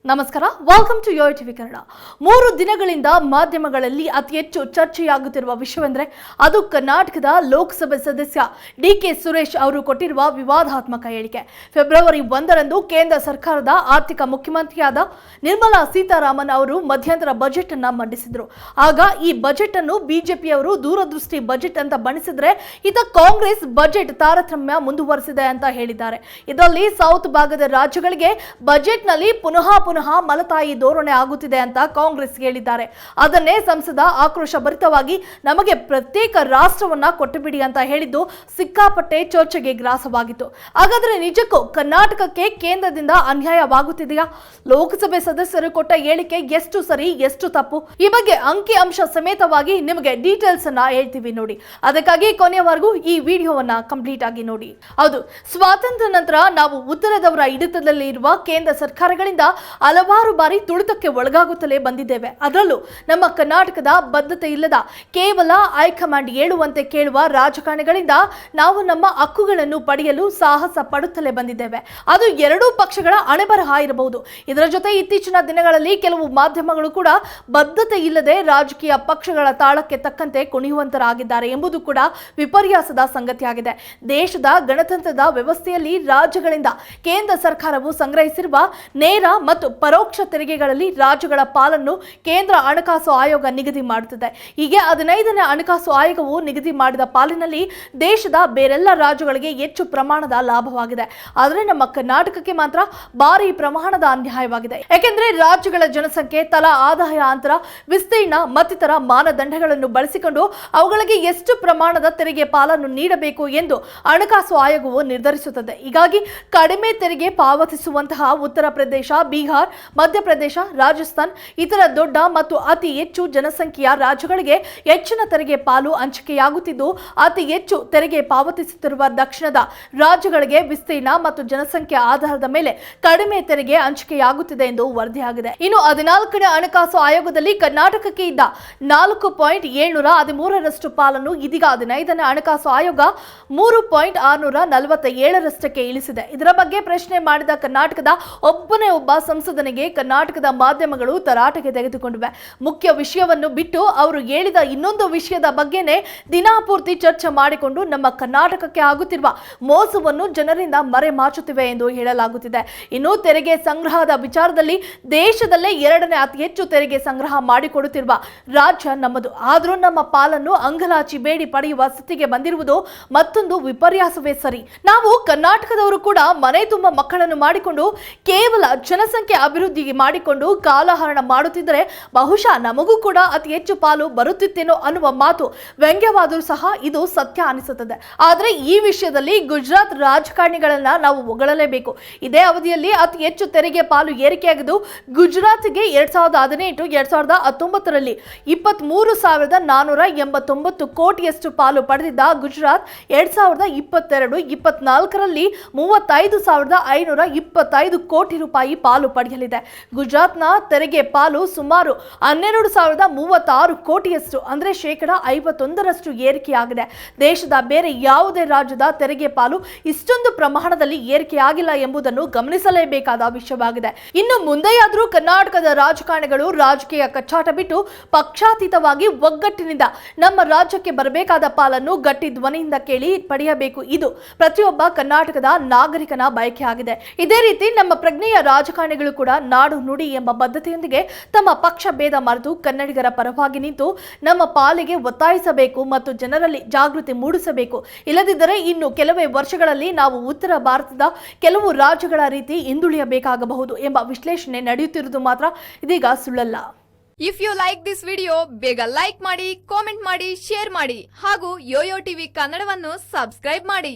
ನಮಸ್ಕಾರ, welcome to YoYo TV Kannada. 3 ದಿನಗಳಿಂದ ಮಾಧ್ಯಮಗಳಲ್ಲಿ ಅತಿ ಹೆಚ್ಚು ಚರ್ಚೆಯಾಗುತ್ತಿರುವ ವಿಷಯವೆಂದರೆ ಅದು ಕರ್ನಾಟಕದ ಲೋಕಸಭೆ ಸದಸ್ಯ ಡಿಕೆ ಸುರೇಶ್ ಅವರು ಕೊಟ್ಟಿರುವ ವಿವಾದಾತ್ಮಕ ಹೇಳಿಕೆ. ಫೆಬ್ರವರಿ 1ರಂದು ಕೇಂದ್ರ ಸರ್ಕಾರದ ಆರ್ಥಿಕ ಮುಖ್ಯಮಂತ್ರಿಯಾದ ನಿರ್ಮಲಾ ಸೀತಾರಾಮನ್ ಅವರು ಮಧ್ಯಂತರ ಬಜೆಟ್ ಅನ್ನು ಮಂಡಿಸಿದರು. ಆಗ ಈ ಬಜೆಟ್ ಅನ್ನು ಬಿಜೆಪಿಯವರು ದೂರದೃಷ್ಟಿ ಬಜೆಟ್ ಅಂತ ಬಣ್ಣಿಸಿದ್ರೆ, ಇತ ಕಾಂಗ್ರೆಸ್ ಬಜೆಟ್ ತಾರತಮ್ಯ ಮುಂದುವರೆಸಿದೆ ಅಂತ ಹೇಳಿದ್ದಾರೆ. ಇದರಲ್ಲಿ ಸೌತ್ ಭಾಗದ ರಾಜ್ಯಗಳಿಗೆ ಬಜೆಟ್ನಲ್ಲಿ ಪುನಃ ಮಲತಾಯಿ ಧೋರಣೆ ಆಗುತ್ತಿದೆ ಅಂತ ಕಾಂಗ್ರೆಸ್ ಹೇಳಿದ್ದಾರೆ. ಅದನ್ನೇ ಸಂಸದ ಆಕ್ರೋಶ ಭರಿತವಾಗಿ ನಮಗೆ ಪ್ರತ್ಯೇಕ ರಾಷ್ಟ್ರವನ್ನ ಕೊಟ್ಟುಬಿಡಿ ಅಂತ ಹೇಳಿದ್ದು ಸಿಕ್ಕಾಪಟ್ಟೆ ಚರ್ಚೆಗೆ ಗ್ರಾಸವಾಗಿತ್ತು. ಹಾಗಾದ್ರೆ ನಿಜಕ್ಕೂ ಕರ್ನಾಟಕಕ್ಕೆ ಕೇಂದ್ರದಿಂದ ಅನ್ಯಾಯವಾಗುತ್ತಿದೆಯಾ? ಲೋಕಸಭೆ ಸದಸ್ಯರು ಕೊಟ್ಟ ಹೇಳಿಕೆ ಎಷ್ಟು ಸರಿ, ಎಷ್ಟು ತಪ್ಪು? ಈ ಬಗ್ಗೆ ಅಂಕಿ ಅಂಶ ಸಮೇತವಾಗಿ ನಿಮಗೆ ಡೀಟೇಲ್ಸ್ ಅನ್ನ ಹೇಳ್ತೀವಿ ನೋಡಿ. ಅದಕ್ಕಾಗಿ ಕೊನೆಯವರೆಗೂ ಈ ವಿಡಿಯೋವನ್ನ ಕಂಪ್ಲೀಟ್ ಆಗಿ ನೋಡಿ. ಹೌದು, ಸ್ವಾತಂತ್ರ್ಯ ನಂತರ ನಾವು ಉತ್ತರದವರ ಹಿಡಿತದಲ್ಲಿ ಇರುವ ಕೇಂದ್ರ ಸರ್ಕಾರಗಳಿಂದ ಹಲವಾರು ಬಾರಿ ತುಳಿತಕ್ಕೆ ಒಳಗಾಗುತ್ತಲೇ ಬಂದಿದ್ದೇವೆ. ಅದರಲ್ಲೂ ನಮ್ಮ ಕರ್ನಾಟಕದ ಬದ್ಧತೆ ಇಲ್ಲದ ಕೇವಲ ಹೈಕಮಾಂಡ್ ಹೇಳುವಂತೆ ಕೇಳುವ ರಾಜಕಾರಣಿಗಳಿಂದ ನಾವು ನಮ್ಮ ಹಕ್ಕುಗಳನ್ನು ಪಡೆಯಲು ಸಾಹಸ ಪಡುತ್ತಲೇ ಬಂದಿದ್ದೇವೆ. ಅದು ಎರಡೂ ಪಕ್ಷಗಳ ಹಣೆಬರಹ ಇರಬಹುದು. ಇದರ ಜೊತೆ ಇತ್ತೀಚಿನ ದಿನಗಳಲ್ಲಿ ಕೆಲವು ಮಾಧ್ಯಮಗಳು ಕೂಡ ಬದ್ಧತೆ ಇಲ್ಲದೆ ರಾಜಕೀಯ ಪಕ್ಷಗಳ ತಾಳಕ್ಕೆ ತಕ್ಕಂತೆ ಕುಣಿಯುವಂತರಾಗಿದ್ದಾರೆ ಎಂಬುದು ಕೂಡ ವಿಪರ್ಯಾಸದ ಸಂಗತಿಯಾಗಿದೆ. ದೇಶದ ಗಣತಂತ್ರದ ವ್ಯವಸ್ಥೆಯಲ್ಲಿ ರಾಜ್ಯಗಳಿಂದ ಕೇಂದ್ರ ಸರ್ಕಾರವು ಸಂಗ್ರಹಿಸಿರುವ ನೇರ ಮತ್ತು ಪರೋಕ್ಷ ತೆರಿಗೆಗಳಲ್ಲಿ ರಾಜ್ಯಗಳ ಪಾಲನ್ನು ಕೇಂದ್ರ ಹಣಕಾಸು ಆಯೋಗ ನಿಗದಿ ಮಾಡುತ್ತದೆ. ಹೀಗೆ 15ನೇ ಹಣಕಾಸು ಆಯೋಗವು ನಿಗದಿ ಮಾಡಿದ ಪಾಲಿನಲ್ಲಿ ದೇಶದ ಬೇರೆಲ್ಲ ರಾಜ್ಯಗಳಿಗೆ ಹೆಚ್ಚು ಪ್ರಮಾಣದ ಲಾಭವಾಗಿದೆ. ಆದರೆ ನಮ್ಮ ಕರ್ನಾಟಕಕ್ಕೆ ಮಾತ್ರ ಭಾರಿ ಪ್ರಮಾಣದ ಅನ್ಯಾಯವಾಗಿದೆ. ಯಾಕೆಂದ್ರೆ ರಾಜ್ಯಗಳ ಜನಸಂಖ್ಯೆ, ತಲಾ ಆದಾಯ ಅಂತರ, ವಿಸ್ತೀರ್ಣ ಮತ್ತಿತರ ಮಾನದಂಡಗಳನ್ನು ಬಳಸಿಕೊಂಡು ಅವುಗಳಿಗೆ ಎಷ್ಟು ಪ್ರಮಾಣದ ತೆರಿಗೆ ಪಾಲನ್ನು ನೀಡಬೇಕು ಎಂದು ಹಣಕಾಸು ಆಯೋಗವು ನಿರ್ಧರಿಸುತ್ತದೆ. ಹೀಗಾಗಿ ಕಡಿಮೆ ತೆರಿಗೆ ಪಾವತಿಸುವಂತಹ ಉತ್ತರ ಪ್ರದೇಶ, ಬಿಹಾರ್, ಮಧ್ಯಪ್ರದೇಶ, ರಾಜಸ್ಥಾನ್ ಇತರ ದೊಡ್ಡ ಮತ್ತು ಅತಿ ಹೆಚ್ಚು ಜನಸಂಖ್ಯೆಯ ರಾಜ್ಯಗಳಿಗೆ ಹೆಚ್ಚಿನ ತೆರಿಗೆ ಪಾಲು ಹಂಚಿಕೆಯಾಗುತ್ತಿದ್ದು, ಅತಿ ಹೆಚ್ಚು ತೆರಿಗೆ ಪಾವತಿಸುತ್ತಿರುವ ದಕ್ಷಿಣದ ರಾಜ್ಯಗಳಿಗೆ ವಿಸ್ತೀರ್ಣ ಮತ್ತು ಜನಸಂಖ್ಯೆ ಆಧಾರದ ಮೇಲೆ ಕಡಿಮೆ ತೆರಿಗೆ ಹಂಚಿಕೆಯಾಗುತ್ತಿದೆ ಎಂದು ವರದಿಯಾಗಿದೆ. ಇನ್ನು 14ನೇ ಹಣಕಾಸು ಆಯೋಗದಲ್ಲಿ ಕರ್ನಾಟಕಕ್ಕೆ ಇದ್ದ 4.713ರಷ್ಟು ಪಾಲನ್ನು ಇದೀಗ 15ನೇ ಹಣಕಾಸು ಆಯೋಗ 3.647ರಷ್ಟಕ್ಕೆ ಇಳಿಸಿದೆ. ಇದರ ಬಗ್ಗೆ ಪ್ರಶ್ನೆ ಮಾಡಿದ ಕರ್ನಾಟಕದ ಒಬ್ಬ ಸಂಸದನಿಗೆ ಕರ್ನಾಟಕದ ಮಾಧ್ಯಮಗಳು ತರಾಟೆಗೆ ತೆಗೆದುಕೊಂಡಿವೆ. ಮುಖ್ಯ ವಿಷಯವನ್ನು ಬಿಟ್ಟು ಅವರು ಹೇಳಿದ ಇನ್ನೊಂದು ವಿಷಯದ ಬಗ್ಗೆನೇ ದಿನಪೂರ್ತಿ ಚರ್ಚೆ ಮಾಡಿಕೊಂಡು ನಮ್ಮ ಕರ್ನಾಟಕಕ್ಕೆ ಆಗುತ್ತಿರುವ ಮೋಸವನ್ನು ಜನರಿಂದ ಮರೆಮಾಚುತ್ತಿವೆ ಎಂದು ಹೇಳಲಾಗುತ್ತಿದೆ. ಇನ್ನು ತೆರಿಗೆ ಸಂಗ್ರಹದ ವಿಚಾರದಲ್ಲಿ ದೇಶದಲ್ಲೇ 2ನೇ ಅತಿ ಹೆಚ್ಚು ತೆರಿಗೆ ಸಂಗ್ರಹ ಮಾಡಿಕೊಡುತ್ತಿರುವ ರಾಜ್ಯ ನಮ್ಮದು. ಆದರೂ ನಮ್ಮ ಪಾಲನ್ನು ಅಂಗಲಾಚಿ ಬೇಡಿ ಪಡೆಯುವ ಸ್ಥಿತಿಗೆ ಬಂದಿರುವುದು ಮತ್ತೊಂದು ವಿಪರ್ಯಾಸವೇ ಸರಿ. ನಾವು ಕರ್ನಾಟಕದವರು ಕೂಡ ಮನೆ ತುಂಬ ಮಕ್ಕಳನ್ನು ಮಾಡಿಕೊಂಡು ಕೇವಲ ಜನಸಂಖ್ಯೆ ಅಭಿವೃದ್ಧಿ ಮಾಡಿಕೊಂಡು ಕಾಲಹರಣ ಮಾಡುತ್ತಿದ್ದರೆ ಬಹುಶಃ ನಮಗೂ ಕೂಡ ಅತಿ ಹೆಚ್ಚು ಪಾಲು ಬರುತ್ತಿತ್ತೇನೋ ಅನ್ನುವ ಮಾತು ವ್ಯಂಗ್ಯವಾದರೂ ಸಹ ಇದು ಸತ್ಯ ಅನಿಸುತ್ತದೆ. ಆದರೆ ಈ ವಿಷಯದಲ್ಲಿ ಗುಜರಾತ್ ರಾಜಕಾರಣಿಗಳನ್ನ ನಾವು ಹೊಗಳಲೇಬೇಕು. ಇದೇ ಅವಧಿಯಲ್ಲಿ ಅತಿ ಹೆಚ್ಚು ತೆರಿಗೆ ಪಾಲು ಏರಿಕೆಯಾಗಿದ್ದು ಗುಜರಾತ್ಗೆ 2018-2019ರಲ್ಲಿ 23,489 ಕೋಟಿಯಷ್ಟು ಪಾಲು ಪಡೆದಿದ್ದ ಗುಜರಾತ್ 2022-24ರಲ್ಲಿ 35,525 ಕೋಟಿ ರೂಪಾಯಿ ಪಾಲು ಪಡೆಯಲಿದೆ. ಗುಜರಾತ್ನ ತೆರಿಗೆ ಪಾಲು ಸುಮಾರು 12,036 ಕೋಟಿಯಷ್ಟು ಅಂದರೆ ಶೇಕಡ 51ರಷ್ಟು ಏರಿಕೆಯಾಗಿದೆ. ದೇಶದ ಬೇರೆ ಯಾವುದೇ ರಾಜ್ಯದ ತೆರಿಗೆ ಪಾಲು ಇಷ್ಟೊಂದು ಪ್ರಮಾಣದಲ್ಲಿ ಏರಿಕೆಯಾಗಿಲ್ಲ ಎಂಬುದನ್ನು ಗಮನಿಸಲೇಬೇಕಾದ ವಿಷಯವಾಗಿದೆ. ಇನ್ನು ಮುಂದೆಯಾದರೂ ಕರ್ನಾಟಕದ ರಾಜಕಾರಣಿಗಳು ರಾಜಕೀಯ ಕಚ್ಚಾಟ ಬಿಟ್ಟು ಪಕ್ಷಾತೀತವಾಗಿ ಒಗ್ಗಟ್ಟಿನಿಂದ ನಮ್ಮ ರಾಜ್ಯಕ್ಕೆ ಬರಬೇಕಾದ ಪಾಲನ್ನು ಗಟ್ಟಿ ಧ್ವನಿಯಿಂದ ಕೇಳಿ ಪಡೆಯಬೇಕು. ಇದು ಪ್ರತಿಯೊಬ್ಬ ಕರ್ನಾಟಕದ ನಾಗರಿಕನ ಬಯಕೆಯಾಗಿದೆ. ಇದೇ ರೀತಿ ನಮ್ಮ ಪ್ರಜ್ಞೆಯ ರಾಜಕಾರಣಿಗಳು ಕೂಡ ನಾಡು ನುಡಿ ಎಂಬ ಬದ್ಧತೆಯೊಂದಿಗೆ ತಮ್ಮ ಪಕ್ಷ ಭೇದ ಮರೆತು ಕನ್ನಡಿಗರ ಪರವಾಗಿ ನಿಂತು ನಮ್ಮ ಪಾಲಿಗೆ ಒತ್ತಾಯಿಸಬೇಕು ಮತ್ತು ಜನರಲ್ಲಿ ಜಾಗೃತಿ ಮೂಡಿಸಬೇಕು. ಇಲ್ಲದಿದ್ದರೆ ಇನ್ನು ಕೆಲವೇ ವರ್ಷಗಳಲ್ಲಿ ನಾವು ಉತ್ತರ ಭಾರತದ ಕೆಲವು ರಾಜ್ಯಗಳ ರೀತಿ ಹಿಂದುಳಿಯಬೇಕಾಗಬಹುದು ಎಂಬ ವಿಶ್ಲೇಷಣೆ ನಡೆಯುತ್ತಿರುವುದು ಮಾತ್ರ ಇದೀಗ ಸುಳ್ಳಲ್ಲ. If you like this video, ಬೇಗ ಲೈಕ್ ಮಾಡಿ, ಕಾಮೆಂಟ್ ಮಾಡಿ, ಶೇರ್ ಮಾಡಿ ಹಾಗೂ ಯೋಯೋ ಟಿವಿ ಕನ್ನಡವನ್ನು ಸಬ್ಸ್ಕ್ರೈಬ್ ಮಾಡಿ.